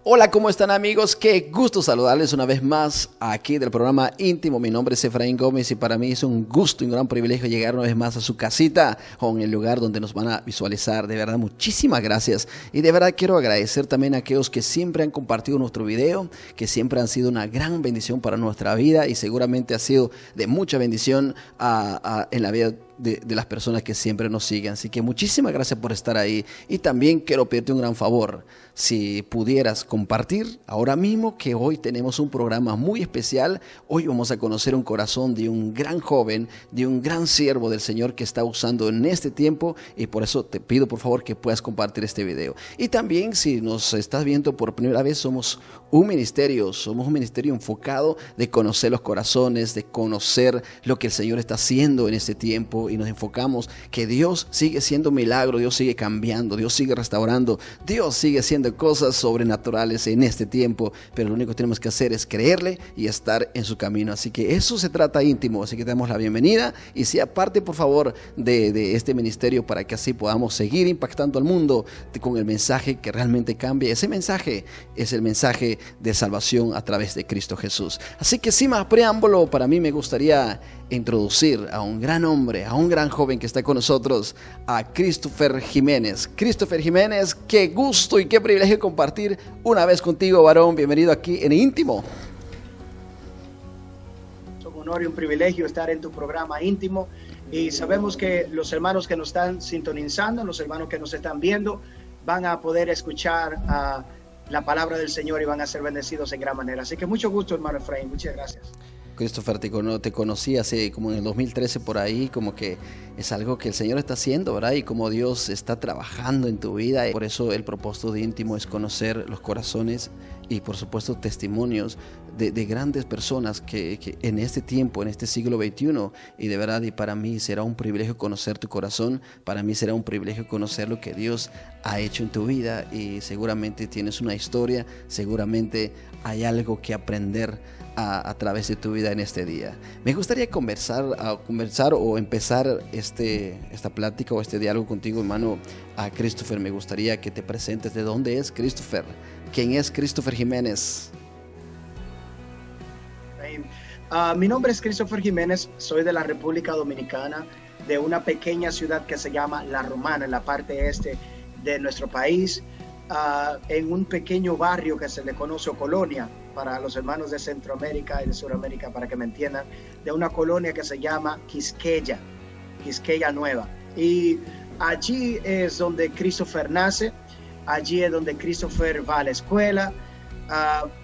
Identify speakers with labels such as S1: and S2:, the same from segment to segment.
S1: Hola, ¿cómo están amigos? Qué gusto saludarles una vez más aquí del programa Íntimo. Mi nombre es Efraín Gómez y para mí es un gusto y un gran privilegio llegar una vez más a su casita o en el lugar donde nos van a visualizar. De verdad, muchísimas gracias. Y de verdad quiero agradecer también a aquellos que siempre han compartido nuestro video, que siempre han sido una gran bendición para nuestra vida y seguramente ha sido de mucha bendición en la vida de las personas que siempre nos siguen. Así que muchísimas gracias por estar ahí. Y también quiero pedirte un gran favor. Si pudieras compartir ahora mismo que hoy tenemos un programa muy especial. Hoy vamos a conocer un corazón de un gran joven, de un gran siervo del Señor que está usando en este tiempo. Y por eso te pido por favor que puedas compartir este video. Y también si nos estás viendo por primera vez, somos un ministerio enfocado de conocer los corazones, de conocer lo que el Señor está haciendo en este tiempo. Y nos enfocamos que Dios sigue siendo milagro, Dios sigue cambiando, Dios sigue restaurando, Dios sigue haciendo cosas sobrenaturales en este tiempo, pero lo único que tenemos que hacer es creerle y estar en su camino. Así que eso se trata Íntimo, así que te damos la bienvenida y sea parte por favor de este ministerio para que así podamos seguir impactando al mundo con el mensaje que realmente cambia. Ese mensaje es el mensaje de salvación a través de Cristo Jesús. Así que sin más preámbulo, para mí me gustaría introducir a un gran hombre, a un gran joven que está con nosotros, a Christopher Jiménez. Christopher Jiménez, qué gusto y qué privilegio compartir una vez contigo, varón. Bienvenido aquí en Íntimo.
S2: Es un honor y un privilegio estar en tu programa Íntimo y sabemos que los hermanos que nos están sintonizando, los hermanos que nos están viendo, van a poder escuchar la palabra del Señor y van a ser bendecidos en gran manera. Así que mucho gusto, hermano Efraín. Muchas gracias.
S1: Christopher, te conocí hace como en el 2013 por ahí, como que es algo que el Señor está haciendo, ¿verdad? Y como Dios está trabajando en tu vida. Y por eso el propósito de Íntimo es conocer los corazones y por supuesto testimonios de grandes personas que en este tiempo, en este siglo XXI, y de verdad, y para mí será un privilegio conocer tu corazón, para mí será un privilegio conocer lo que Dios ha hecho en tu vida y seguramente tienes una historia, seguramente hay algo que aprender a través de tu vida en este día. Me gustaría conversar o empezar esta plática o este diálogo contigo, hermano, a Christopher. Me gustaría que te presentes. ¿De dónde es Christopher? ¿Quién es Christopher Jiménez?
S2: Mi nombre es Christopher Jiménez, soy de la República Dominicana, de una pequeña ciudad que se llama La Romana, en la parte este de nuestro país, en un pequeño barrio que se le conoce o colonia, para los hermanos de Centroamérica y de Sudamérica, para que me entiendan, de una colonia que se llama Quisqueya Nueva. Y allí es donde Christopher nace, allí es donde Christopher va a la escuela,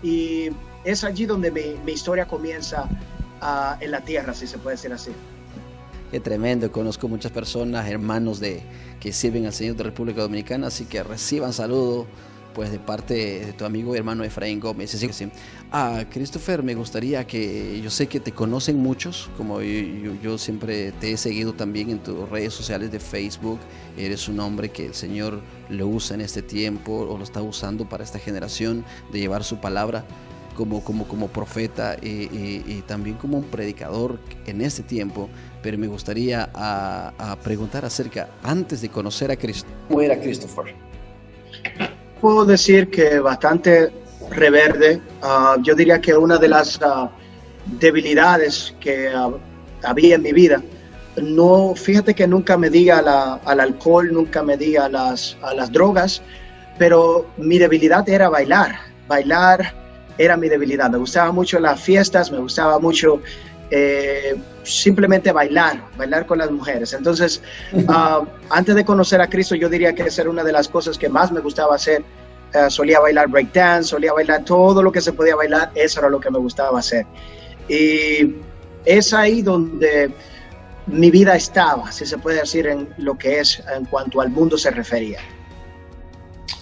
S2: y es allí donde mi historia comienza en la tierra, si se puede decir así.
S1: Qué tremendo, conozco muchas personas, hermanos que sirven al Señor de República Dominicana, así que reciban saludos pues de parte de tu amigo y hermano Efraín Gómez. Así que sí. Christopher, me gustaría que, yo sé que te conocen muchos, como yo siempre te he seguido también en tus redes sociales de Facebook. Eres un hombre que el Señor lo usa en este tiempo o lo está usando para esta generación de llevar su palabra como profeta y también como un predicador en este tiempo. Pero me gustaría preguntar acerca, antes de conocer a Cristo, ¿cómo era Christopher?
S2: Puedo decir que bastante rebelde. Yo diría que una de las debilidades que había en mi vida, fíjate que nunca me di al alcohol, nunca me di a las drogas, pero mi debilidad era bailar. Bailar era mi debilidad. Me gustaban mucho las fiestas, me gustaba mucho simplemente bailar con las mujeres. Entonces, antes de conocer a Cristo, yo diría que esa era una de las cosas que más me gustaba hacer. Solía bailar breakdance, solía bailar todo lo que se podía bailar, eso era lo que me gustaba hacer. Y es ahí donde mi vida estaba, si se puede decir, en lo que es en cuanto al mundo se refería.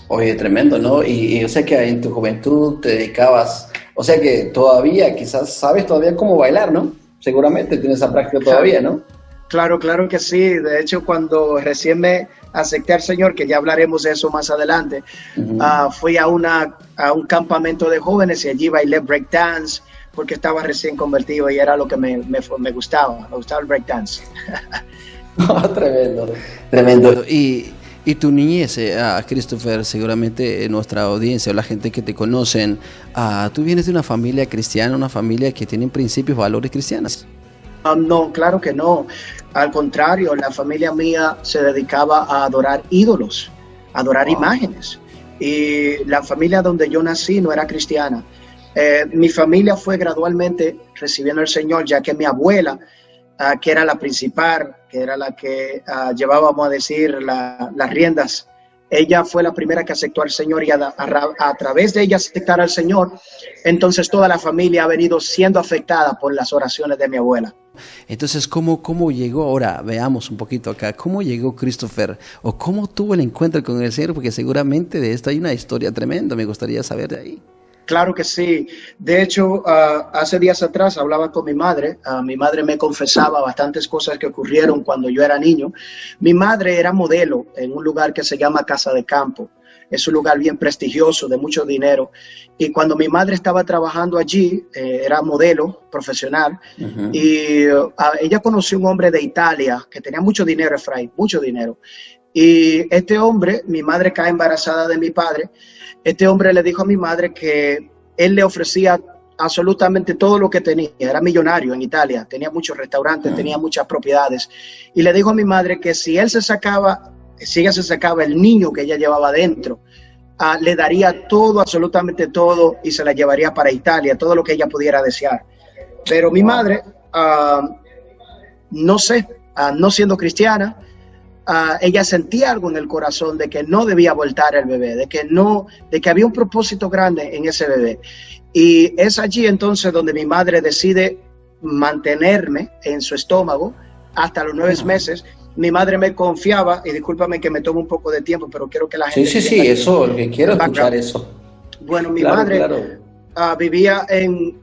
S1: Oye, tremendo, ¿no? Y yo sé que en tu juventud te dedicabas, o sea que todavía, quizás sabes todavía cómo bailar, ¿no? Seguramente tienes esa práctica todavía, ¿no?
S2: Claro que sí. De hecho, cuando recién me acepté al Señor, que ya hablaremos de eso más adelante, fui a un campamento de jóvenes y allí bailé breakdance porque estaba recién convertido y era lo que me gustaba. Me gustaba el breakdance.
S1: Oh, tremendo. Y Y tu niñez, Christopher, seguramente nuestra audiencia o la gente que te conocen, tú vienes de una familia cristiana, una familia que tiene principios, valores cristianos.
S2: No, claro que no. Al contrario, la familia mía se dedicaba a adorar ídolos, a adorar imágenes. Y la familia donde yo nací no era cristiana. Mi familia fue gradualmente recibiendo al Señor, ya que mi abuela, que era la principal, que era la que llevaba, vamos a decir, las riendas, ella fue la primera que aceptó al Señor, y a través de ella aceptar al Señor, entonces toda la familia ha venido siendo afectada por las oraciones de mi abuela.
S1: Entonces, ¿cómo llegó? Ahora, veamos un poquito acá. ¿Cómo llegó Christopher? ¿O cómo tuvo el encuentro con el Señor? Porque seguramente de esto hay una historia tremenda. Me gustaría saber de ahí.
S2: Claro que sí. De hecho, hace días atrás hablaba con mi madre. Mi madre me confesaba bastantes cosas que ocurrieron cuando yo era niño. Mi madre era modelo en un lugar que se llama Casa de Campo. Es un lugar bien prestigioso, de mucho dinero. Y cuando mi madre estaba trabajando allí, era modelo profesional, y ella conoció un hombre de Italia que tenía mucho dinero, Efraín, mucho dinero. Y este hombre, mi madre cae embarazada de mi padre. Este hombre le dijo a mi madre que él le ofrecía absolutamente todo lo que tenía. Era millonario en Italia, tenía muchos restaurantes, tenía muchas propiedades. Y le dijo a mi madre que si ella se sacaba el niño que ella llevaba dentro, le daría todo, absolutamente todo, y se la llevaría para Italia, todo lo que ella pudiera desear. Pero mi madre, no siendo cristiana, ella sentía algo en el corazón de que no debía abortar el bebé, de que había un propósito grande en ese bebé. Y es allí entonces donde mi madre decide mantenerme en su estómago hasta los 9 meses. Mi madre me confiaba, y discúlpame que me tome un poco de tiempo, pero quiero que la gente...
S3: Sí, eso, lo que quiero escuchar eso.
S2: Bueno, mi madre vivía en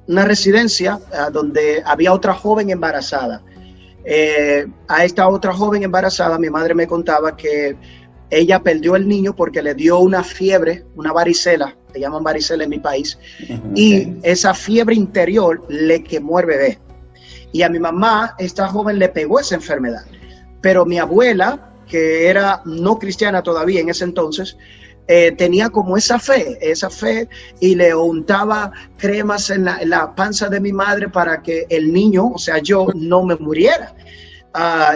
S2: una residencia donde había otra joven embarazada. A esta otra joven embarazada, mi madre me contaba que ella perdió el niño porque le dio una fiebre, una varicela, le llaman varicela en mi país, y esa fiebre interior le quemó el bebé. Y a mi mamá, esta joven, le pegó esa enfermedad. Pero mi abuela, que era no cristiana todavía en ese entonces, tenía como esa fe, y le untaba cremas en la panza de mi madre para que el niño, o sea, yo, no me muriera.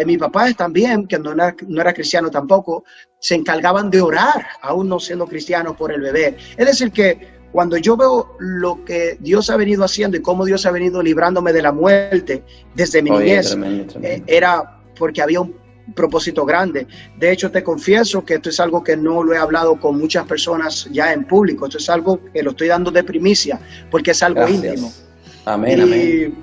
S2: Y mi papá también, que no era cristiano tampoco, se encargaban de orar, aún no siendo cristiano, por el bebé. Es decir que cuando yo veo lo que Dios ha venido haciendo y cómo Dios ha venido librándome de la muerte desde mi niñez, tremendo. Era porque había un propósito grande. De hecho, te confieso que esto es algo que no lo he hablado con muchas personas ya en público. Esto es algo que lo estoy dando de primicia, porque es algo íntimo. Amén.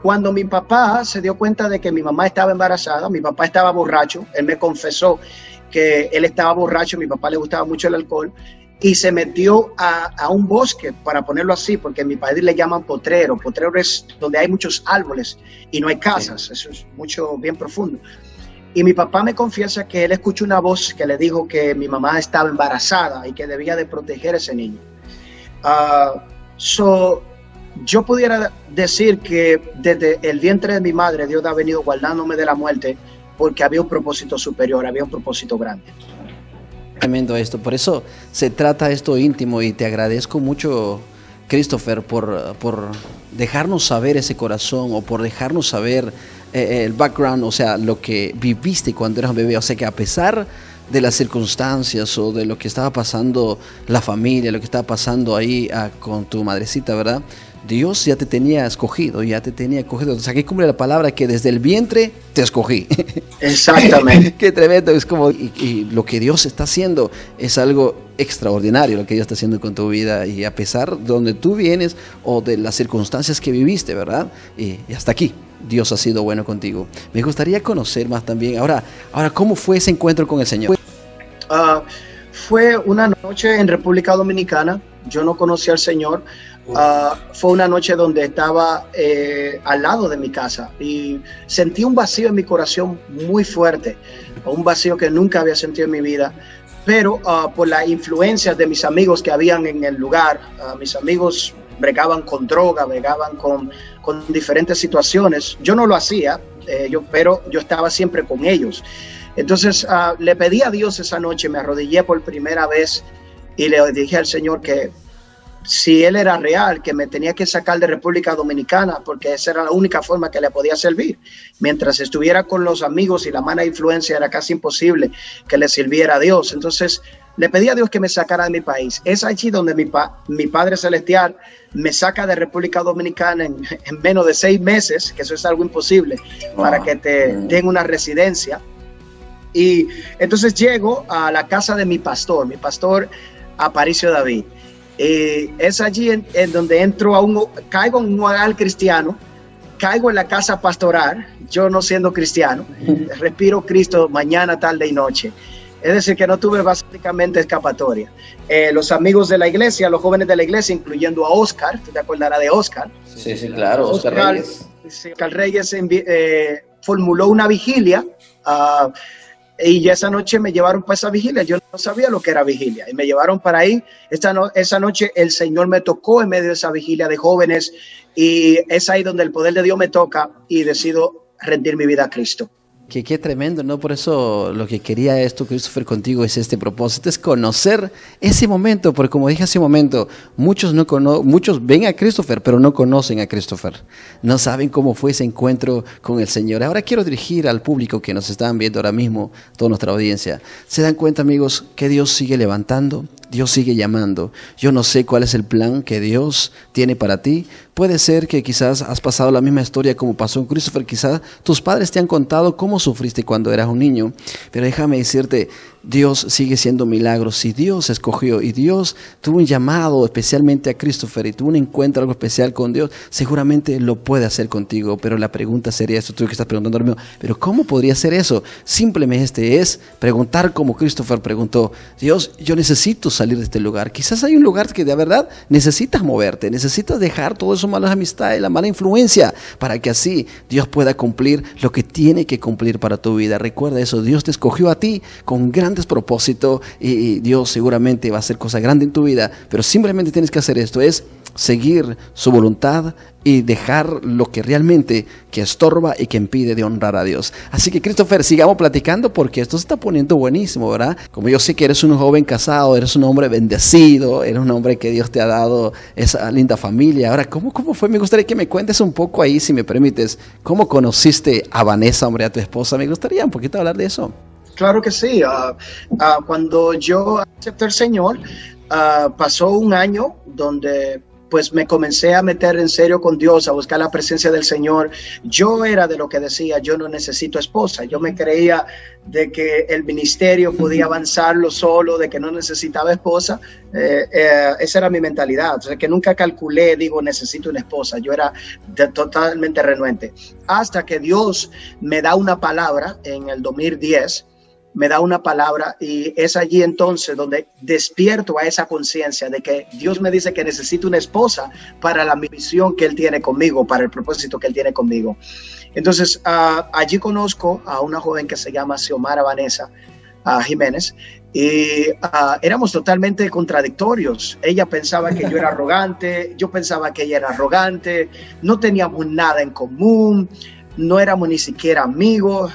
S2: Cuando mi papá se dio cuenta de que mi mamá estaba embarazada, mi papá estaba borracho, él me confesó que él estaba borracho, a mi papá le gustaba mucho el alcohol, y se metió a un bosque, para ponerlo así, porque en mi país le llaman potrero. Potrero es donde hay muchos árboles y no hay casas. Eso es bien profundo. Y mi papá me confiesa que él escuchó una voz que le dijo que mi mamá estaba embarazada y que debía de proteger a ese niño. Yo pudiera decir que desde el vientre de mi madre Dios ha venido guardándome de la muerte, porque había un propósito superior, había un propósito grande.
S1: Tremendo esto, por eso se trata esto íntimo, y te agradezco mucho, Christopher, por dejarnos saber ese corazón, o por dejarnos saber el background, o sea, lo que viviste cuando eras un bebé. O sea, que a pesar de las circunstancias o de lo que estaba pasando la familia, lo que estaba pasando ahí con tu madrecita, ¿verdad? Dios ya te tenía escogido, ya te tenía cogido. O sea, aquí cumple la palabra que desde el vientre te escogí.
S2: Exactamente.
S1: Qué tremendo. Es como, y lo que Dios está haciendo es algo extraordinario, lo que Dios está haciendo con tu vida. Y a pesar de donde tú vienes o de las circunstancias que viviste, ¿verdad? Y hasta aquí, Dios ha sido bueno contigo. Me gustaría conocer más también. Ahora, ¿cómo fue ese encuentro con el Señor?
S2: Fue una noche en República Dominicana. Yo no conocí al Señor. Fue una noche donde estaba al lado de mi casa y sentí un vacío en mi corazón muy fuerte, un vacío que nunca había sentido en mi vida, pero por la influencia de mis amigos que habían en el lugar. Mis amigos bregaban con droga, bregaban con diferentes situaciones. Yo no lo hacía, pero yo estaba siempre con ellos. Entonces le pedí a Dios esa noche, me arrodillé por primera vez y le dije al Señor que si Él era real, que me tenía que sacar de República Dominicana, porque esa era la única forma que le podía servir. Mientras estuviera con los amigos y la mala influencia, era casi imposible que le sirviera a Dios. Entonces le pedí a Dios que me sacara de mi país. Es allí donde mi Padre Celestial me saca de República Dominicana en menos de 6 meses, que eso es algo imposible, para que te den una residencia. Y entonces llego a la casa de mi pastor Aparicio David. Es allí en donde caigo en un hogar cristiano, caigo en la casa pastoral, yo no siendo cristiano, respiro Cristo mañana, tarde y noche. Es decir, que no tuve básicamente escapatoria. Los amigos de la iglesia, los jóvenes de la iglesia, incluyendo a Oscar, ¿tú te acordarás de Oscar?
S3: Sí, claro, Oscar Reyes.
S2: Oscar Reyes formuló una vigilia y esa noche me llevaron para esa vigilia. Yo no sabía lo que era vigilia y me llevaron para ahí. Esa noche el Señor me tocó en medio de esa vigilia de jóvenes y es ahí donde el poder de Dios me toca y decido rendir mi vida a Cristo.
S1: Qué tremendo, ¿no? Por eso lo que quería esto, Christopher, contigo es este propósito, es conocer ese momento, porque como dije hace un momento, muchos ven a Christopher, pero no conocen a Christopher, no saben cómo fue ese encuentro con el Señor. Ahora quiero dirigir al público que nos están viendo ahora mismo, toda nuestra audiencia. ¿Se dan cuenta, amigos, que Dios sigue levantando? Dios sigue llamando. Yo no sé cuál es el plan que Dios tiene para ti. Puede ser que quizás has pasado la misma historia como pasó en Christopher. Quizás tus padres te han contado cómo sufriste cuando eras un niño. Pero déjame decirte, Dios sigue siendo milagros. Si Dios escogió y Dios tuvo un llamado especialmente a Christopher y tuvo un encuentro algo especial con Dios, seguramente lo puede hacer contigo. Pero la pregunta sería esto, tú que estás preguntando ahora mismo, ¿pero cómo podría ser eso? Simplemente es preguntar como Christopher preguntó, Dios, yo necesito salir de este lugar. Quizás hay un lugar que de verdad necesitas moverte, necesitas dejar todas esas malas amistades, la mala influencia, para que así Dios pueda cumplir lo que tiene que cumplir para tu vida. Recuerda eso, Dios te escogió a ti con grandes propósitos y Dios seguramente va a hacer cosas grandes en tu vida, pero simplemente tienes que hacer esto, es seguir su voluntad y dejar lo que realmente que estorba y que impide de honrar a Dios. Así que Christopher, sigamos platicando porque esto se está poniendo buenísimo, ¿verdad? Como yo sé que eres un joven casado, eres un hombre bendecido, eres un hombre que Dios te ha dado esa linda familia. Ahora, ¿cómo fue? Me gustaría que me cuentes un poco ahí, si me permites, ¿cómo conociste a Vanessa, hombre, a tu esposa? Me gustaría un poquito hablar de eso.
S2: Claro que sí. Cuando yo acepté al Señor, pasó un año donde pues me comencé a meter en serio con Dios, a buscar la presencia del Señor. Yo era de lo que decía, yo no necesito esposa. Yo me creía de que el ministerio podía avanzarlo solo, de que no necesitaba esposa. Esa era mi mentalidad. O sea, que nunca calculé, necesito una esposa. Yo era totalmente renuente. Hasta que Dios me da una palabra en el 2010, me da una palabra y es allí entonces donde despierto a esa conciencia de que Dios me dice que necesito una esposa para la misión que Él tiene conmigo, para el propósito que Él tiene conmigo. Entonces allí conozco a una joven que se llama Xiomara Vanessa Jiménez y éramos totalmente contradictorios. Ella pensaba que yo era arrogante, yo pensaba que ella era arrogante, no teníamos nada en común. No éramos ni siquiera amigos,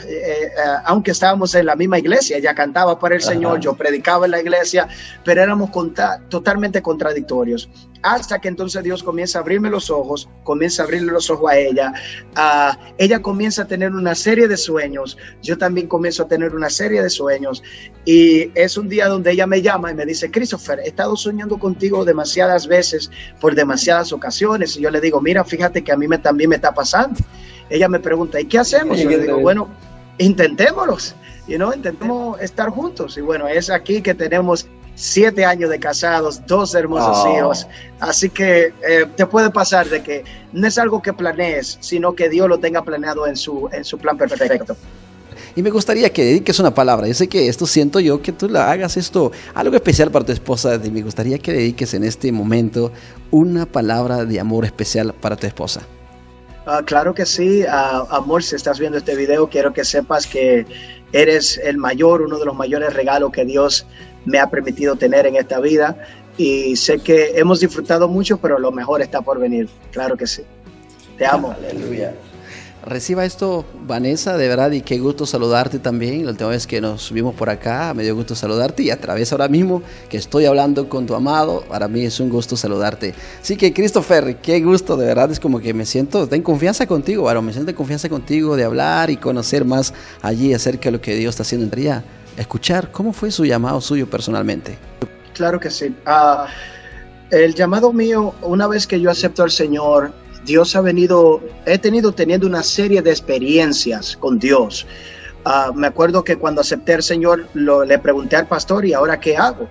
S2: aunque estábamos en la misma iglesia. Ella cantaba para el Señor, yo predicaba en la iglesia, pero éramos totalmente contradictorios. Hasta que entonces Dios comienza a abrirme los ojos, comienza a abrirle los ojos a ella. Ella comienza a tener una serie de sueños, yo también comienzo a tener una serie de sueños. Y es un día donde ella me llama y me dice, Christopher, he estado soñando contigo demasiadas veces, por demasiadas ocasiones. Y yo le digo, mira, fíjate que a mí también me está pasando. Ella me pregunta, ¿y qué hacemos? Y yo le digo, bueno, intentémoslos, intentemos estar juntos. Y bueno, es aquí que tenemos 7 años de casados, 2 hermosos hijos. Así que te puede pasar de que no es algo que planees, sino que Dios lo tenga planeado en su plan perfecto.
S1: Y me gustaría que dediques una palabra. Yo sé que esto siento yo, que tú la hagas esto, algo especial para tu esposa. Y me gustaría que dediques en este momento una palabra de amor especial para tu esposa.
S2: Claro que sí, amor, si estás viendo este video, quiero que sepas que eres uno de los mayores regalos que Dios me ha permitido tener en esta vida. Y sé que hemos disfrutado mucho, pero lo mejor está por venir. Claro que sí. Te amo.
S3: Aleluya.
S1: reciba esto, Vanessa, de verdad, y qué gusto saludarte también. La última vez que nos vimos por acá, me dio gusto saludarte, y a través ahora mismo que estoy hablando con tu amado, para mí es un gusto saludarte. Así que, Christopher, qué gusto, de verdad, es como que me siento en confianza contigo, varón, me siento en confianza contigo de hablar y conocer más allí acerca de lo que Dios está haciendo. Entraría escuchar cómo fue su llamado suyo personalmente.
S2: Claro que sí. El llamado mío, una vez que yo acepto al Señor, Dios he teniendo una serie de experiencias con Dios. Me acuerdo que cuando acepté al Señor, le pregunté al pastor, ¿y ahora qué hago?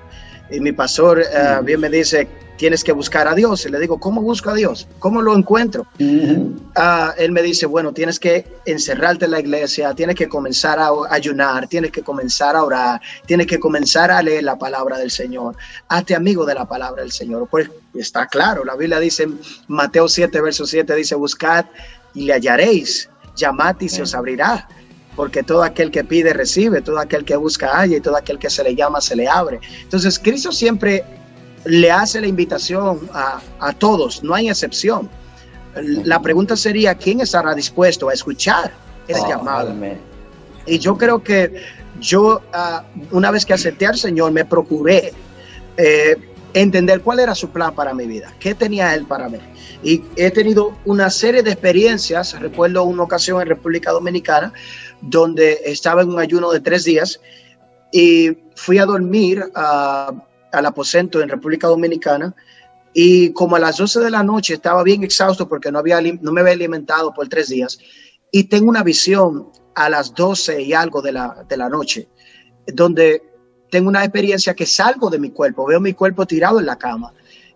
S2: Y mi pastor bien me dice, tienes que buscar a Dios. Y le digo, ¿cómo busco a Dios? ¿Cómo lo encuentro? Él me dice, bueno, tienes que encerrarte en la iglesia, tienes que comenzar a ayunar, tienes que comenzar a orar, tienes que comenzar a leer la palabra del Señor. Hazte amigo de la palabra del Señor. Pues está claro, la Biblia dice, Mateo 7, verso 7, dice, buscad y le hallaréis, llamad y se os abrirá. Porque todo aquel que pide recibe, todo aquel que busca halla, y todo aquel que se le llama se le abre. Entonces Cristo siempre le hace la invitación a todos, no hay excepción. La pregunta sería, ¿quién estará dispuesto a escuchar ese llamado? Amén. Y yo creo que yo, una vez que acepté al Señor, me procuré entender cuál era su plan para mi vida, qué tenía Él para mí. Y he tenido una serie de experiencias. Recuerdo una ocasión en República Dominicana donde estaba en un ayuno de 3 días y fui a dormir al aposento en República Dominicana, y como a las 12 de la noche estaba bien exhausto porque no me había alimentado por 3 días, y tengo una visión a las 12 y algo de la noche, donde tengo una experiencia que salgo de mi cuerpo, veo mi cuerpo tirado en la cama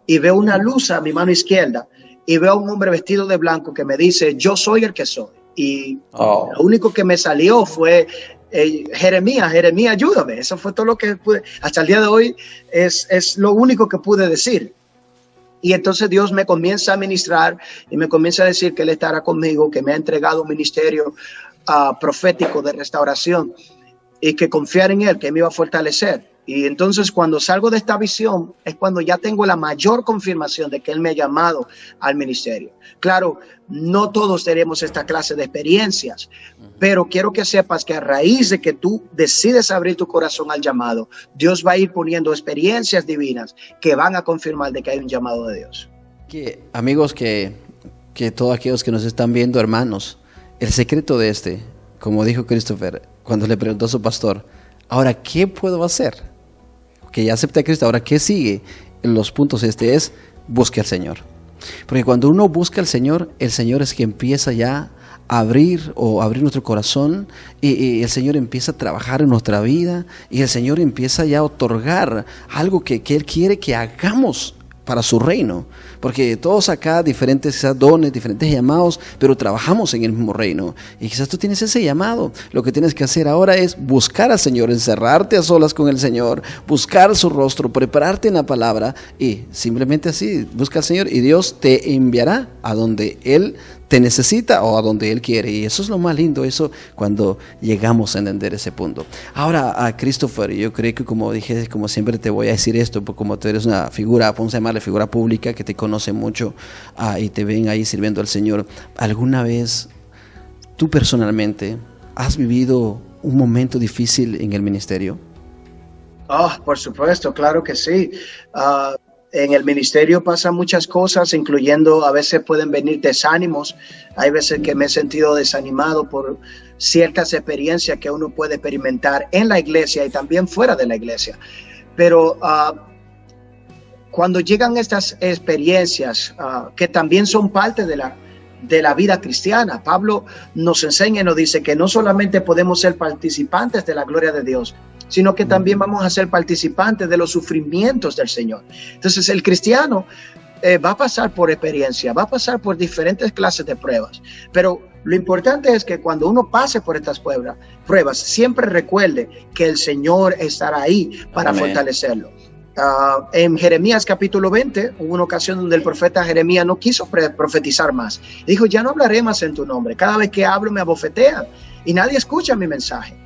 S2: y veo una luz a mi mano izquierda y veo a un hombre vestido de blanco que me dice, yo soy el que soy. Y lo único que me salió fue, Jeremías, ayúdame. Eso fue todo lo que pude. Hasta el día de hoy es lo único que pude decir. Y entonces Dios me comienza a ministrar y me comienza a decir que Él estará conmigo, que me ha entregado un ministerio profético de restauración y que confiar en Él, que me iba a fortalecer. Y entonces cuando salgo de esta visión es cuando ya tengo la mayor confirmación de que Él me ha llamado al ministerio. Claro, no todos tenemos esta clase de experiencias, pero quiero que sepas que a raíz de que tú decides abrir tu corazón al llamado, Dios va a ir poniendo experiencias divinas que van a confirmar de que hay un llamado de Dios.
S1: Amigos, que todos aquellos que nos están viendo, hermanos, el secreto de como dijo Christopher, cuando le preguntó a su pastor, ahora, ¿qué puedo hacer? Que ya acepté a Cristo, ahora, ¿qué sigue? Los puntos es, busque al Señor. Porque cuando uno busca al Señor, el Señor es que empieza ya a abrir nuestro corazón, y el Señor empieza a trabajar en nuestra vida, y el Señor empieza ya a otorgar algo que Él quiere que hagamos para su reino. Porque todos acá, diferentes quizás dones, diferentes llamados, pero trabajamos en el mismo reino. Y quizás tú tienes ese llamado. Lo que tienes que hacer ahora es buscar al Señor, encerrarte a solas con el Señor, buscar su rostro, prepararte en la palabra, y simplemente así, busca al Señor y Dios te enviará a donde Él te necesita o a donde Él quiere. Y eso es lo más lindo, eso cuando llegamos a entender ese punto. Ahora, a Christopher, yo creo que como dije, como siempre te voy a decir esto, porque como tú eres una figura, vamos a llamarle figura pública, que te conoce mucho y te ven ahí sirviendo al Señor, ¿alguna vez tú personalmente has vivido un momento difícil en el ministerio?
S2: Por supuesto, claro que sí. En el ministerio pasan muchas cosas, incluyendo a veces pueden venir desánimos. Hay veces que me he sentido desanimado por ciertas experiencias que uno puede experimentar en la iglesia y también fuera de la iglesia. Pero cuando llegan estas experiencias que también son parte de la vida cristiana, Pablo nos enseña y nos dice que no solamente podemos ser participantes de la gloria de Dios, sino que también vamos a ser participantes de los sufrimientos del Señor. Entonces el cristiano va a pasar por experiencia, va a pasar por diferentes clases de pruebas, pero lo importante es que cuando uno pase por estas pruebas, siempre recuerde que el Señor estará ahí para fortalecerlo. En Jeremías capítulo 20 hubo una ocasión donde el profeta Jeremías no quiso profetizar más. Dijo, ya no hablaré más en tu nombre. Cada vez que hablo me abofetean y nadie escucha mi mensaje.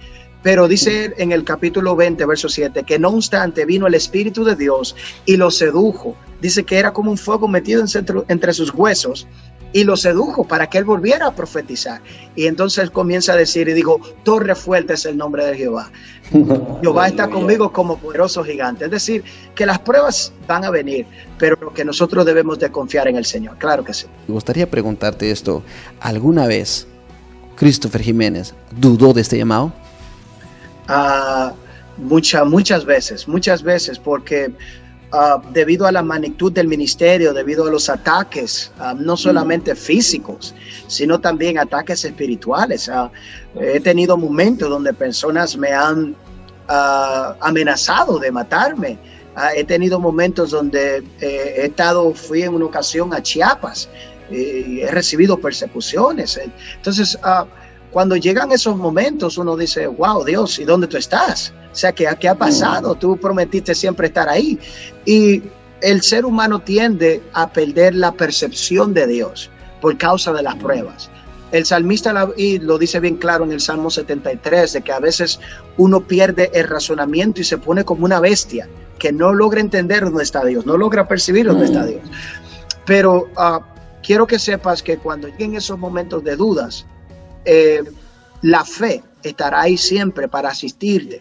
S2: Pero dice en el capítulo 20, verso 7, que no obstante vino el Espíritu de Dios y lo sedujo. Dice que era como un fuego metido entre sus huesos y lo sedujo para que él volviera a profetizar. Y entonces él comienza a decir y dijo, torre fuerte es el nombre de Jehová. Jehová está conmigo como poderoso gigante. Es decir, que las pruebas van a venir, pero que nosotros debemos de confiar en el Señor. Claro que sí.
S1: Me gustaría preguntarte esto. ¿Alguna vez Christopher Jiménez dudó de este llamado?
S2: Muchas veces, porque debido a la magnitud del ministerio, debido a los ataques, no solamente físicos, sino también ataques espirituales. He tenido momentos donde personas me han amenazado de matarme. He tenido momentos donde fui en una ocasión a Chiapas y he recibido persecuciones. Entonces, cuando llegan esos momentos, uno dice, wow, Dios, ¿y dónde tú estás? O sea, ¿qué ha pasado? Tú prometiste siempre estar ahí. Y el ser humano tiende a perder la percepción de Dios por causa de las pruebas. El salmista lo dice bien claro en el Salmo 73, de que a veces uno pierde el razonamiento y se pone como una bestia, que no logra entender dónde está Dios, no logra percibir dónde está Dios. Pero quiero que sepas que cuando lleguen esos momentos de dudas, la fe estará ahí siempre para asistirte,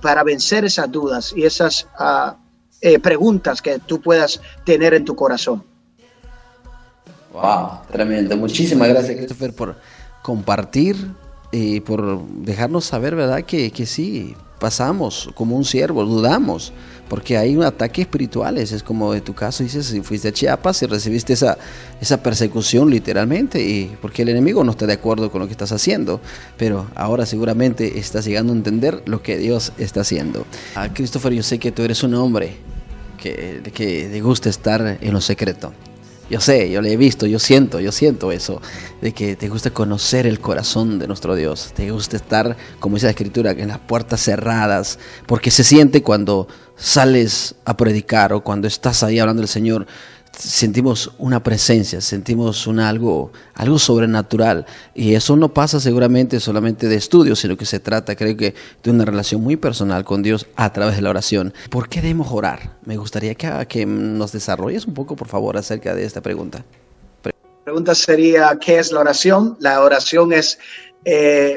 S2: para vencer esas dudas y esas preguntas que tú puedas tener en tu corazón.
S3: Wow, tremendo. Muchísimas gracias,
S1: Christopher, por compartir y por dejarnos saber, ¿verdad? Que sí, pasamos como un siervo, dudamos, porque hay un ataque espirituales. Es como en tu caso, dices, si fuiste a Chiapas y recibiste esa persecución literalmente, y porque el enemigo no está de acuerdo con lo que estás haciendo, pero ahora seguramente estás llegando a entender lo que Dios está haciendo. Christopher, yo sé que tú eres un hombre que te gusta estar en lo secreto. Yo sé, yo le he visto, yo siento eso, de que te gusta conocer el corazón de nuestro Dios. Te gusta estar, como dice la Escritura, en las puertas cerradas, porque se siente cuando sales a predicar o cuando estás ahí hablando del Señor. Sentimos una presencia, sentimos algo sobrenatural, y eso no pasa seguramente solamente de estudios, sino que se trata, creo que, de una relación muy personal con Dios a través de la oración. ¿Por qué debemos orar? Me gustaría que nos desarrolles un poco, por favor, acerca de esta pregunta.
S2: La pregunta sería, ¿qué es la oración? La oración es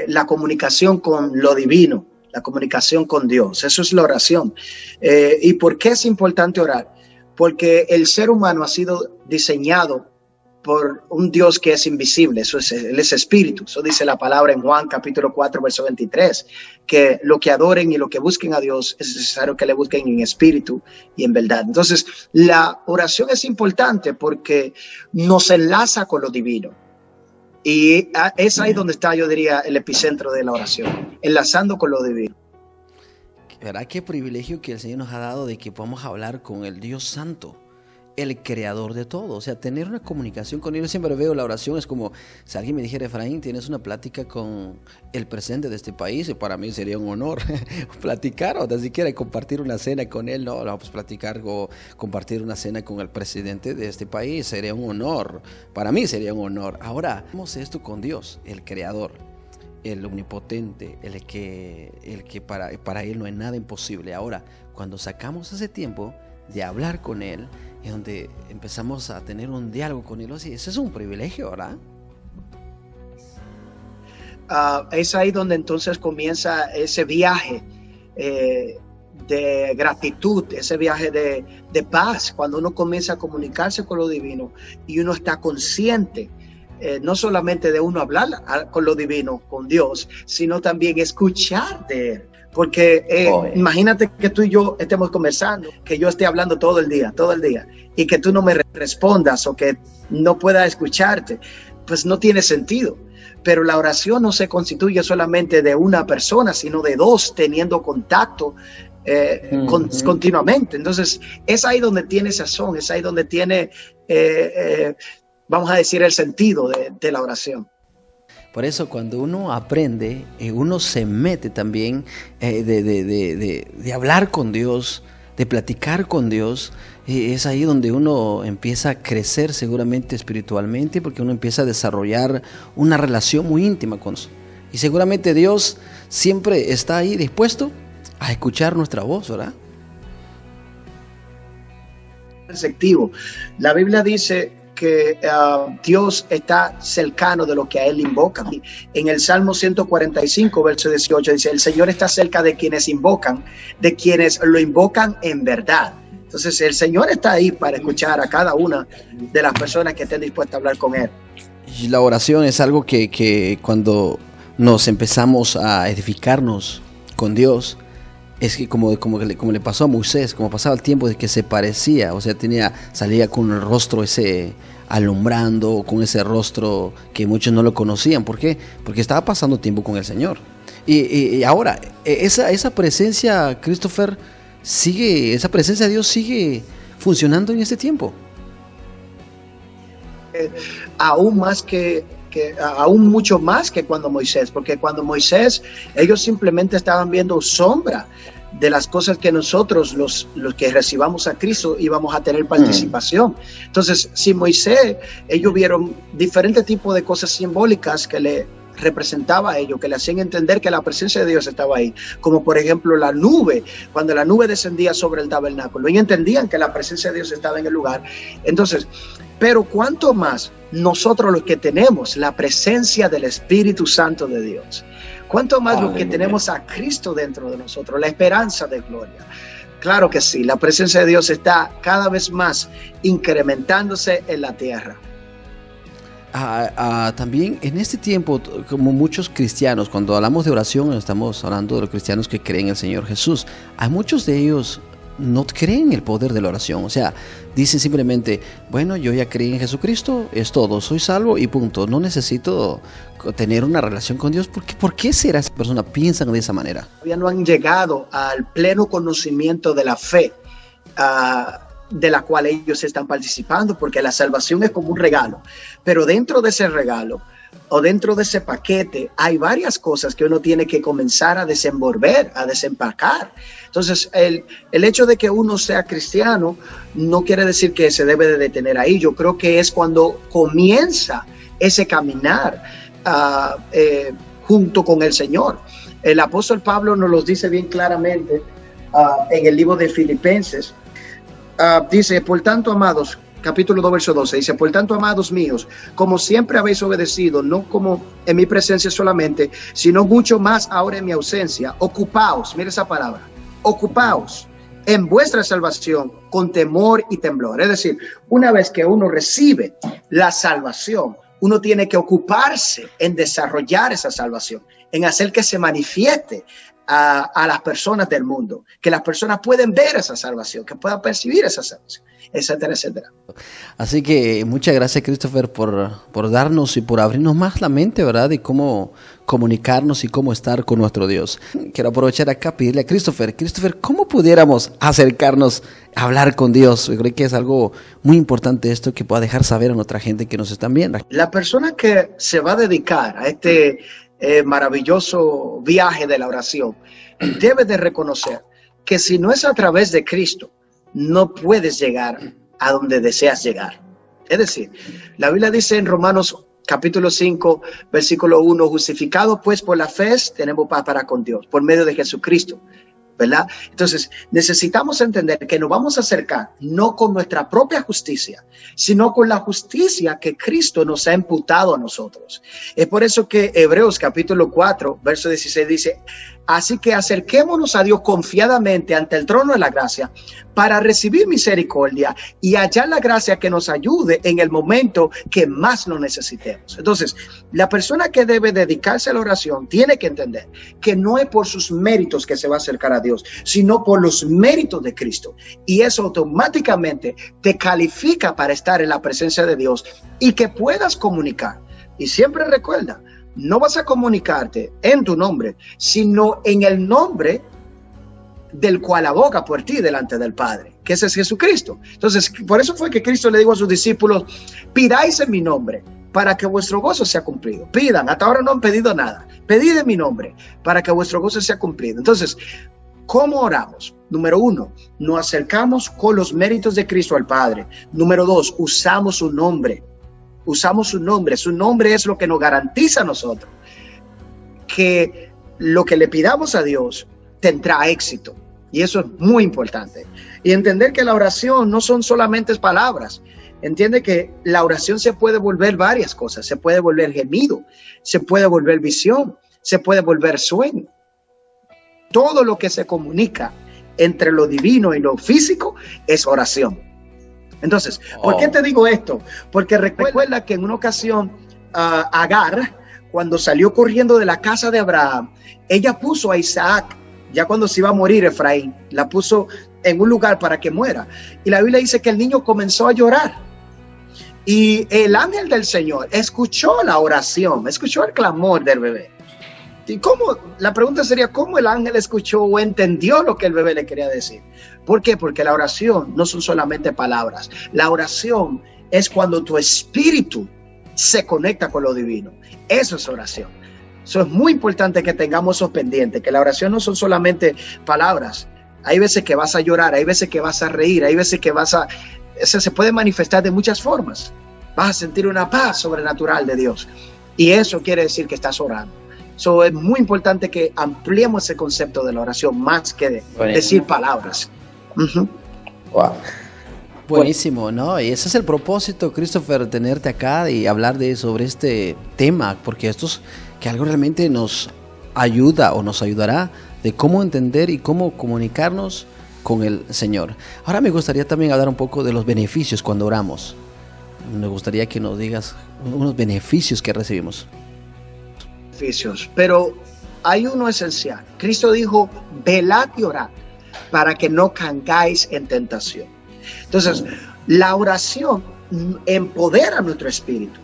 S2: la comunicación con lo divino, la comunicación con Dios. Eso es la oración. ¿Y por qué es importante orar? Porque el ser humano ha sido diseñado por un Dios que es invisible. Él es espíritu. Eso dice la palabra en Juan capítulo 4, verso 23, que lo que adoren y lo que busquen a Dios es necesario que le busquen en espíritu y en verdad. Entonces, la oración es importante porque nos enlaza con lo divino. Y es ahí donde está, yo diría, el epicentro de la oración, enlazando con lo divino.
S1: ¿Verdad? Qué privilegio que el Señor nos ha dado de que podamos hablar con el Dios Santo, el creador de todo. O sea, tener una comunicación con Él. Yo siempre veo la oración, es como si alguien me dijera, Efraín, tienes una plática con el presidente de este país, y para mí sería un honor platicar, o ni siquiera compartir una cena con él. No, pues platicar o compartir una cena con el presidente de este país sería un honor. Para mí sería un honor. Ahora, hacemos esto con Dios, el creador, el omnipotente, el que para Él no hay nada imposible. Ahora, cuando sacamos ese tiempo de hablar con Él, es donde empezamos a tener un diálogo con Él. Así, ese es un privilegio, ¿verdad?
S2: Es ahí donde entonces comienza ese viaje de gratitud, ese viaje de paz, cuando uno comienza a comunicarse con lo divino y uno está consciente no solamente de uno hablar con lo divino, con Dios, sino también escuchar de Él. Porque imagínate que tú y yo estemos conversando, que yo esté hablando todo el día, y que tú no me respondas o que no pueda escucharte, pues no tiene sentido. Pero la oración no se constituye solamente de una persona, sino de dos teniendo contacto continuamente. Entonces, es ahí donde tiene sazón, es ahí donde tiene... vamos a decir, el sentido de la oración.
S1: Por eso cuando uno aprende, uno se mete también de hablar con Dios, de platicar con Dios, es ahí donde uno empieza a crecer seguramente espiritualmente, porque uno empieza a desarrollar una relación muy íntima con Dios. Y seguramente Dios siempre está ahí dispuesto a escuchar nuestra voz, ¿verdad?
S2: Receptivo. La Biblia dice que Dios está cercano de lo que a Él invocan. En el Salmo 145, verso 18, dice, el Señor está cerca de quienes invocan, de quienes lo invocan en verdad. Entonces, el Señor está ahí para escuchar a cada una de las personas que estén dispuestas a hablar con Él.
S1: Y la oración es algo que cuando nos empezamos a edificarnos con Dios, es que como le pasó a Moisés, como pasaba el tiempo de que se parecía, o sea, salía con el rostro ese alumbrando, con ese rostro que muchos no lo conocían. ¿Por qué? Porque estaba pasando tiempo con el Señor. Y ahora, esa presencia, Christopher, esa presencia de Dios sigue funcionando en este tiempo.
S2: Aún mucho más que cuando Moisés, porque cuando Moisés, ellos simplemente estaban viendo sombra de las cosas que nosotros, los que recibamos a Cristo, íbamos a tener participación. Entonces, si Moisés, ellos vieron diferentes tipos de cosas simbólicas que le representaba a ellos, que le hacían entender que la presencia de Dios estaba ahí, como por ejemplo la nube, cuando la nube descendía sobre el tabernáculo, ellos entendían que la presencia de Dios estaba en el lugar. Entonces, pero cuánto más nosotros los que tenemos la presencia del Espíritu Santo de Dios, cuánto más los que tenemos a Cristo dentro de nosotros, la esperanza de gloria. Claro que sí, la presencia de Dios está cada vez más incrementándose en la tierra.
S1: También en este tiempo, como muchos cristianos, cuando hablamos de oración, estamos hablando de los cristianos que creen en el Señor Jesús. Hay muchos de ellos no creen en el poder de la oración. O sea, dicen simplemente, bueno, yo ya creí en Jesucristo, es todo, soy salvo y punto. No necesito tener una relación con Dios. ¿Por qué será esa persona? Piensan de esa manera.
S2: Todavía no han llegado al pleno conocimiento de la fe de la cual ellos están participando, porque la salvación es como un regalo, pero dentro de ese regalo o dentro de ese paquete hay varias cosas que uno tiene que comenzar a desenvolver, a desempacar. Entonces, el hecho de que uno sea cristiano no quiere decir que se debe de detener ahí. Yo creo que es cuando comienza ese caminar junto con el Señor. El apóstol Pablo nos lo dice bien claramente en el libro de Filipenses. Dice, por tanto, amados, capítulo 2, verso 12, dice, por tanto, amados míos, como siempre habéis obedecido, no como en mi presencia solamente, sino mucho más ahora en mi ausencia, ocupaos, mira esa palabra, ocupaos en vuestra salvación con temor y temblor. Es decir, una vez que uno recibe la salvación, uno tiene que ocuparse en desarrollar esa salvación, en hacer que se manifieste a las personas del mundo, que las personas pueden ver esa salvación, que puedan percibir esa salvación, etcétera, etcétera.
S1: Así que muchas gracias, Christopher, por darnos y por abrirnos más la mente, ¿verdad? Y cómo comunicarnos y cómo estar con nuestro Dios. Quiero aprovechar acá, pedirle a Christopher, ¿cómo pudiéramos acercarnos a hablar con Dios? Yo creo que es algo muy importante esto que pueda dejar saber a nuestra gente que nos están viendo.
S2: La persona que se va a dedicar a este maravilloso viaje de la oración debe de reconocer que si no es a través de Cristo, no puedes llegar a donde deseas llegar. Es decir, la Biblia dice en Romanos capítulo 5, versículo 1, justificados pues por la fe, tenemos paz para con Dios, por medio de Jesucristo, ¿verdad? Entonces, necesitamos entender que nos vamos a acercar no con nuestra propia justicia, sino con la justicia que Cristo nos ha imputado a nosotros. Es por eso que Hebreos capítulo 4, verso 16 dice, así que acerquémonos a Dios confiadamente ante el trono de la gracia para recibir misericordia y hallar la gracia que nos ayude en el momento que más lo necesitemos. Entonces, la persona que debe dedicarse a la oración tiene que entender que no es por sus méritos que se va a acercar a Dios, sino por los méritos de Cristo. Y eso automáticamente te califica para estar en la presencia de Dios y que puedas comunicar. Y siempre recuerda, no vas a comunicarte en tu nombre, sino en el nombre del cual aboga por ti delante del Padre, que ese es Jesucristo. Entonces, por eso fue que Cristo le dijo a sus discípulos, pidáis en mi nombre para que vuestro gozo sea cumplido. Pidan, hasta ahora no han pedido nada. Pedid en mi nombre para que vuestro gozo sea cumplido. Entonces, ¿cómo oramos? Número 1, nos acercamos con los méritos de Cristo al Padre. Número 2, usamos su nombre. Usamos su nombre. Su nombre es lo que nos garantiza a nosotros que lo que le pidamos a Dios tendrá éxito. Y eso es muy importante. Y entender que la oración no son solamente palabras. entiende que la oración se puede volver varias cosas. Se puede volver gemido, se puede volver visión, se puede volver sueño. Todo lo que se comunica entre lo divino y lo físico es oración. Entonces, ¿por qué te digo esto? Porque recuerda que en una ocasión Agar, cuando salió corriendo de la casa de Abraham, ella puso a Isaac, ya cuando se iba a morir Efraín, la puso en un lugar para que muera. Y la Biblia dice que el niño comenzó a llorar. Y el ángel del Señor escuchó la oración, escuchó el clamor del bebé. ¿Y cómo? La pregunta sería, ¿cómo el ángel escuchó o entendió lo que el bebé le quería decir? ¿Por qué? Porque la oración no son solamente palabras. La oración es cuando tu espíritu se conecta con lo divino. Eso es oración. Eso es muy importante que tengamos eso pendiente, que la oración no son solamente palabras. Hay veces que vas a llorar, hay veces que vas a reír, hay veces que eso se puede manifestar de muchas formas. Vas a sentir una paz sobrenatural de Dios. Y eso quiere decir que estás orando. So, es muy importante que ampliemos ese concepto de la oración más que decir palabras. Uh-huh.
S3: Wow.
S1: Buenísimo, ¿no? Y ese es el propósito, Christopher, tenerte acá y hablar sobre este tema, porque esto es que algo realmente nos ayuda o nos ayudará de cómo entender y cómo comunicarnos con el Señor. Ahora me gustaría también hablar un poco de los beneficios cuando oramos. Me gustaría que nos digas unos beneficios que recibimos.
S2: Pero hay uno esencial. Cristo dijo, velad y orad para que no caigáis en tentación. Entonces, la oración empodera nuestro espíritu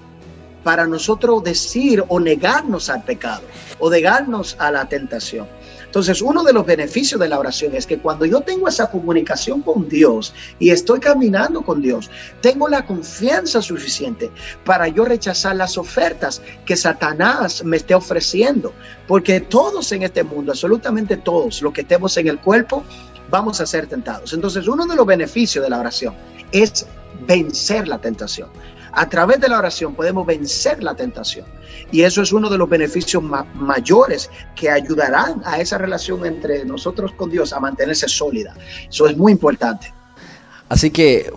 S2: para nosotros decir o negarnos al pecado o negarnos a la tentación. Entonces, uno de los beneficios de la oración es que cuando yo tengo esa comunicación con Dios y estoy caminando con Dios, tengo la confianza suficiente para yo rechazar las ofertas que Satanás me esté ofreciendo. Porque todos en este mundo, absolutamente todos los que estemos en el cuerpo, vamos a ser tentados. Entonces, uno de los beneficios de la oración es vencer la tentación. A través de la oración podemos vencer la tentación. Y eso es uno de los beneficios mayores que ayudarán a esa relación entre nosotros con Dios a mantenerse sólida. Eso es muy importante.
S1: Así que,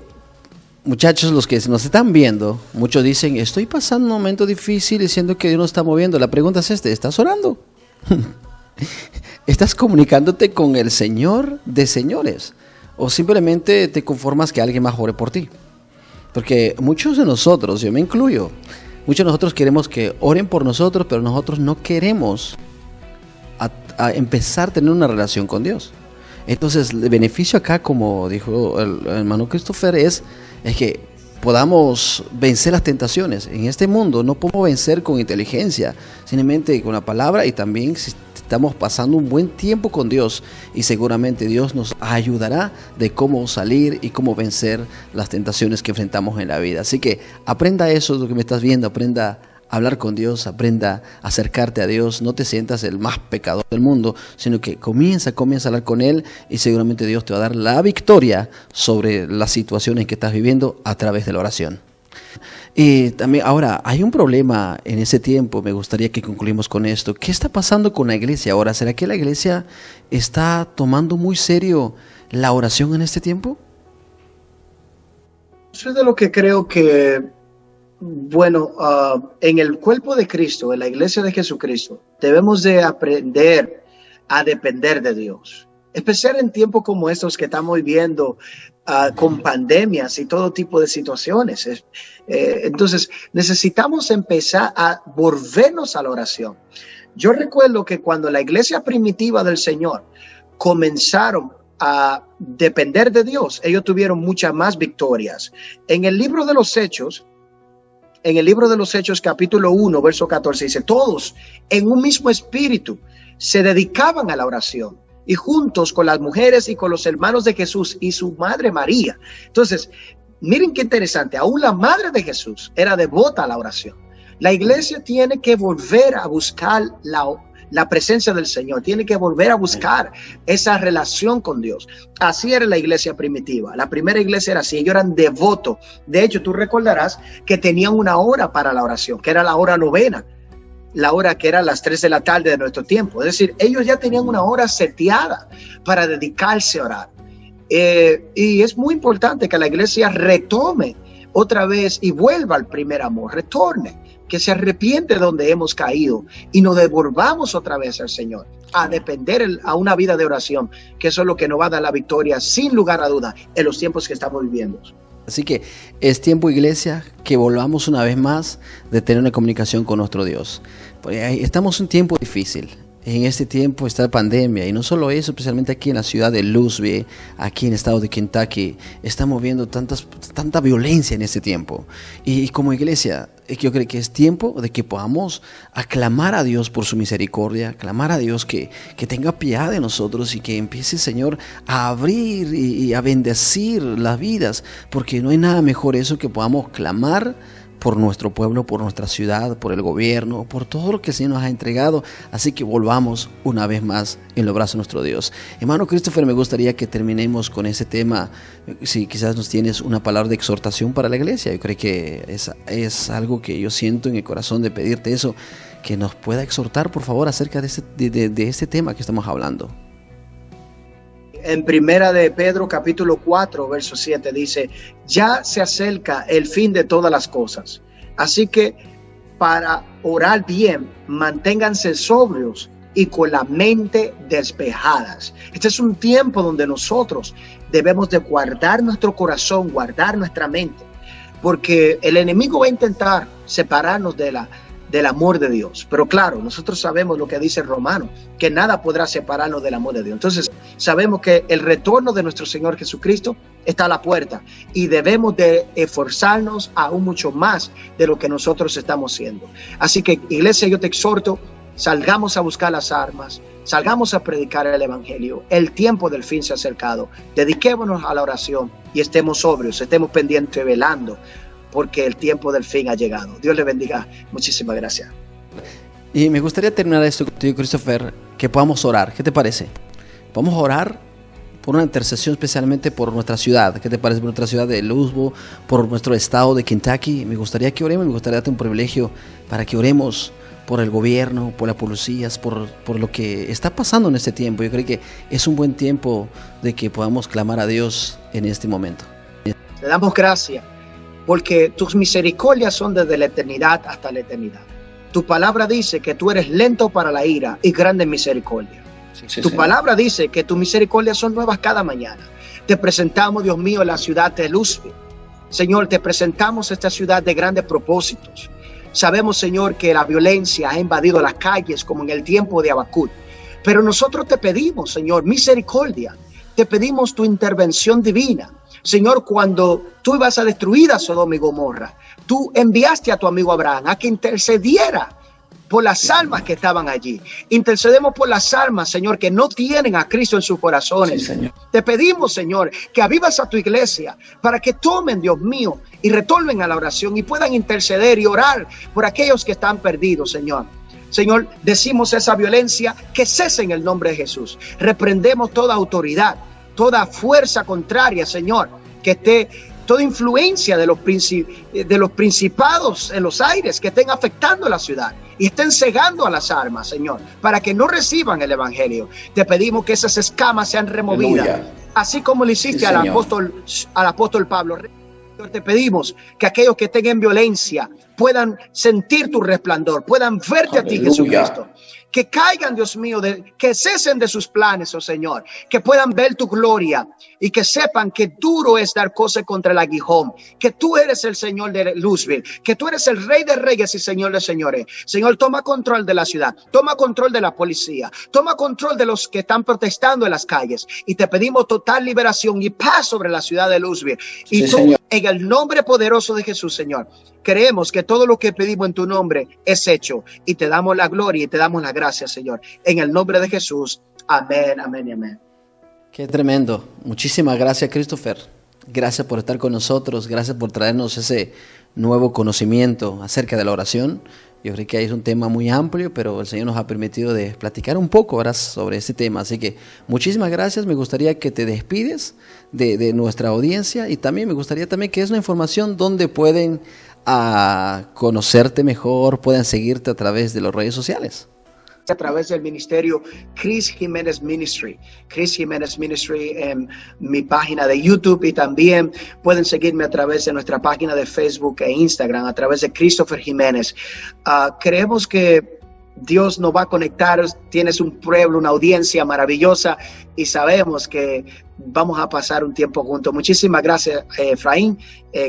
S1: muchachos, los que nos están viendo, muchos dicen, estoy pasando un momento difícil y siento que Dios nos está moviendo. La pregunta es ¿estás orando? ¿Estás comunicándote con el Señor de señores? ¿O simplemente te conformas que alguien más ore por ti? Porque muchos de nosotros, yo me incluyo, muchos de nosotros queremos que oren por nosotros, pero nosotros no queremos a empezar a tener una relación con Dios. Entonces, el beneficio acá, como dijo el hermano Christopher, es que podamos vencer las tentaciones. En este mundo no podemos vencer con inteligencia, simplemente con la palabra, y también si estamos pasando un buen tiempo con Dios, y seguramente Dios nos ayudará de cómo salir y cómo vencer las tentaciones que enfrentamos en la vida. Así que aprenda eso, lo que me estás viendo, aprenda a hablar con Dios, aprenda a acercarte a Dios. No te sientas el más pecador del mundo, sino que comienza a hablar con Él, y seguramente Dios te va a dar la victoria sobre las situaciones que estás viviendo a través de la oración. Y también ahora hay un problema en ese tiempo. Me gustaría que concluimos con esto. ¿Qué está pasando con la iglesia ahora? ¿Será que la iglesia está tomando muy serio la oración en este tiempo?
S2: Eso es de lo que creo que, bueno, en el cuerpo de Cristo, en la iglesia de Jesucristo, debemos de aprender a depender de Dios. Especial en tiempos como estos que estamos viviendo, con pandemias y todo tipo de situaciones. Entonces, necesitamos empezar a volvernos a la oración. Yo recuerdo que cuando la iglesia primitiva del Señor comenzaron a depender de Dios, ellos tuvieron muchas más victorias. En el libro de los Hechos, capítulo 1, verso 14, dice, todos en un mismo espíritu se dedicaban a la oración, y juntos con las mujeres y con los hermanos de Jesús y su madre María. Entonces, miren qué interesante, aún la madre de Jesús era devota a la oración. La iglesia tiene que volver a buscar la presencia del Señor, tiene que volver a buscar esa relación con Dios. Así era la iglesia primitiva. La primera iglesia era así, ellos eran devotos. De hecho, tú recordarás que tenían una hora para la oración, que era la hora novena, la hora que era las 3 de la tarde de nuestro tiempo. Es decir, ellos ya tenían una hora seteada para dedicarse a orar. Y es muy importante que la iglesia retome otra vez y vuelva al primer amor, retorne, que se arrepiente de donde hemos caído y nos devolvamos otra vez al Señor, a depender a una vida de oración, que eso es lo que nos va a dar la victoria sin lugar a duda en los tiempos que estamos viviendo.
S1: Así que es tiempo, iglesia, que volvamos una vez más de tener una comunicación con nuestro Dios. Porque estamos en un tiempo difícil. En este tiempo está la pandemia, y no solo eso, especialmente aquí en la ciudad de Louisville, aquí en el estado de Kentucky, estamos viendo tanta violencia en este tiempo. Y como iglesia, yo creo que es tiempo de que podamos aclamar a Dios por su misericordia, clamar a Dios que tenga piedad de nosotros y que empiece, Señor, a abrir y a bendecir las vidas, porque no hay nada mejor eso que podamos clamar por nuestro pueblo, por nuestra ciudad, por el gobierno, por todo lo que el Señor nos ha entregado. Así que volvamos una vez más en los brazos de nuestro Dios. Hermano Christopher, me gustaría que terminemos con ese tema. Si quizás nos tienes una palabra de exhortación para la iglesia, yo creo que es algo que yo siento en el corazón de pedirte eso, que nos pueda exhortar, por favor, acerca de este tema que estamos hablando.
S2: En primera de Pedro capítulo 4 verso 7 dice: ya se acerca el fin de todas las cosas, así que para orar bien manténganse sobrios y con la mente despejadas. Este es un tiempo donde nosotros debemos de guardar nuestro corazón, guardar nuestra mente, porque el enemigo va a intentar separarnos del amor de Dios. Pero claro, nosotros sabemos lo que dice Romano, que nada podrá separarnos del amor de Dios. Entonces sabemos que el retorno de nuestro Señor Jesucristo está a la puerta y debemos de esforzarnos aún mucho más de lo que nosotros estamos haciendo. Así que, iglesia, yo te exhorto, salgamos a buscar las armas, salgamos a predicar el evangelio. El tiempo del fin se ha acercado. Dediquémonos a la oración y estemos sobrios, estemos pendientes, velando, porque el tiempo del fin ha llegado. Dios le bendiga. Muchísimas gracias.
S1: Y me gustaría terminar esto contigo, Christopher, que podamos orar. ¿Qué te parece? Vamos a orar por una intercesión especialmente por nuestra ciudad. ¿Qué te parece? Por nuestra ciudad de Louisville, por nuestro estado de Kentucky. Me gustaría que oremos, me gustaría darte un privilegio para que oremos por el gobierno, por las policías, por lo que está pasando en este tiempo. Yo creo que es un buen tiempo de que podamos clamar a Dios en este momento.
S2: Te damos gracias, porque tus misericordias son desde la eternidad hasta la eternidad. Tu palabra dice que tú eres lento para la ira y grande en misericordia.
S3: Sí,
S2: Tu
S3: Señor.
S2: palabra dice que tus misericordias son nuevas cada mañana. Te presentamos, Dios mío, la ciudad de Louisville. Señor, te presentamos esta ciudad de grandes propósitos. Sabemos, Señor, que la violencia ha invadido las calles como en el tiempo de Habacuc. Pero nosotros te pedimos, Señor, misericordia. Te pedimos tu intervención divina. Señor, cuando tú ibas a destruir a Sodoma y Gomorra, tú enviaste a tu amigo Abraham a que intercediera por las almas que estaban allí. Intercedemos por las almas, Señor, que no tienen a Cristo en sus corazones.
S3: Sí, Señor.
S2: Te pedimos, Señor, que avivas a tu iglesia para que tomen, Dios mío, y retornen a la oración y puedan interceder y orar por aquellos que están perdidos, Señor. Señor, decimos esa violencia que cese en el nombre de Jesús. Reprendemos toda autoridad, toda fuerza contraria, Señor, que esté, toda influencia de los principados en los aires que estén afectando la ciudad y estén cegando a las almas, Señor, para que no reciban el evangelio. Te pedimos que esas escamas sean removidas,
S3: Aleluya.
S2: así como le hiciste
S3: Sí,
S2: al
S3: Señor.
S2: apóstol Pablo. Señor, te pedimos que aquellos que estén en violencia puedan sentir tu resplandor, puedan verte a ti,
S3: Aleluya.
S2: Jesucristo. Que caigan, Dios mío, que cesen de sus planes, oh Señor, que puedan ver tu gloria y que sepan que duro es dar cosas contra el aguijón, que tú eres el Señor de Louisville, que tú eres el Rey de Reyes y Señor de Señores. Señor, toma control de la ciudad, toma control de la policía, toma control de los que están protestando en las calles y te pedimos total liberación y paz sobre la ciudad de Louisville. Y
S3: Sí,
S2: tú,
S3: Señor.
S2: en el nombre poderoso de Jesús, Señor, creemos que todo lo que pedimos en tu nombre es hecho y te damos la gloria y te damos la gracia, Señor. En el nombre de Jesús. Amén, amén y amén.
S1: Qué tremendo. Muchísimas gracias, Christopher. Gracias por estar con nosotros. Gracias por traernos ese nuevo conocimiento acerca de la oración. Yo creo que es un tema muy amplio, pero el Señor nos ha permitido de platicar un poco ahora sobre este tema. Así que muchísimas gracias. Me gustaría que te despides de nuestra audiencia y también me gustaría también que es una información donde pueden conocerte mejor, puedan seguirte a través de las redes sociales.
S2: a través del ministerio Chris Jiménez Ministry. Chris Jiménez Ministry en mi página de YouTube, y también pueden seguirme a través de nuestra página de Facebook e Instagram a través de Christopher Jiménez. Creemos que Dios nos va a conectar. Tienes un pueblo, una audiencia maravillosa, y sabemos que vamos a pasar un tiempo juntos. Muchísimas gracias, Efraín.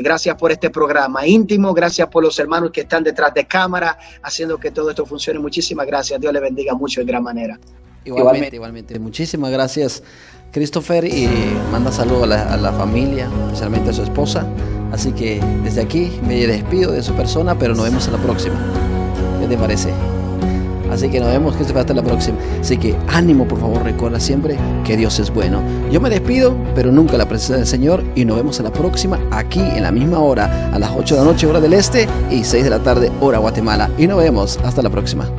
S2: Gracias por este programa íntimo. Gracias por los hermanos que están detrás de cámara haciendo que todo esto funcione. Muchísimas gracias. Dios le bendiga mucho en gran manera.
S1: Igualmente. Muchísimas gracias, Christopher, y manda saludos a la familia, especialmente a su esposa. Así que desde aquí me despido de su persona, pero nos vemos en la próxima. ¿Qué te parece? Así que nos vemos, que se va hasta la próxima. Así que ánimo, por favor, recuerda siempre que Dios es bueno. Yo me despido, pero nunca la presencia del Señor, y nos vemos a la próxima aquí en la misma hora, a las 8 de la noche, hora del este, y 6 de la tarde, hora Guatemala. Y nos vemos hasta la próxima.